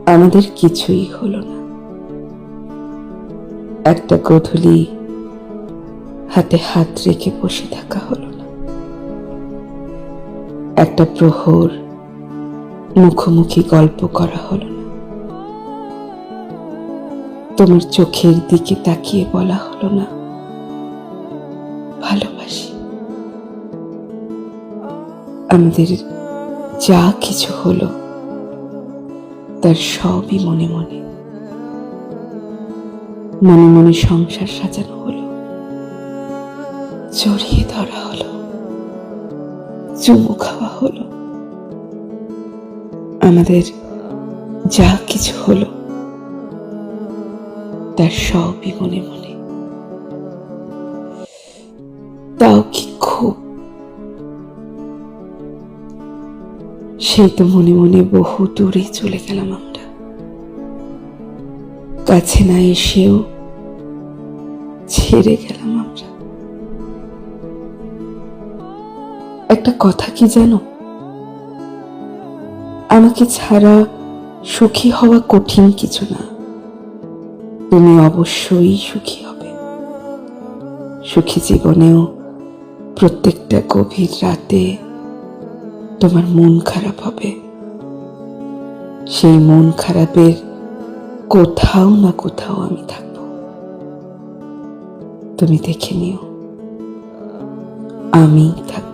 আমাদের কিছুই হলো না। একটা গোধূলি হাতে হাত রেখে বসে থাকা হলো না। একটা প্রহর মুখোমুখি গল্প করা হলো না। তোমার চোখের দিকে তাকিয়ে বলা হলো না ভালোবাসি। আমাদের যা কিছু হলো তার সবই মনে মনে মনে মনে সংসার সাজানো হলো, জড়িয়ে ধরা হলো, চুমু খাওয়া হলো। আমাদের যা কিছু হলো তার সবই মনে মনে। তাও কি খুব? সেই তো মনে মনে বহু দূরে চলে গেলাম আমরা, কাছে না এসেও ছেড়ে গেলাম আমরা। একটা কথা কি জানো, আমাকে ছাড়া সুখী হওয়া কঠিন কিছু না। তুমি অবশ্যই সুখী হবে। সুখী জীবনেও প্রত্যেকটা গভীর রাতে তোমার মন খারাপ হবে। সেই মন খারাপের কোথাও না কোথাও আমি থাকব। তুমি দেখে নিও, আমি থাকব।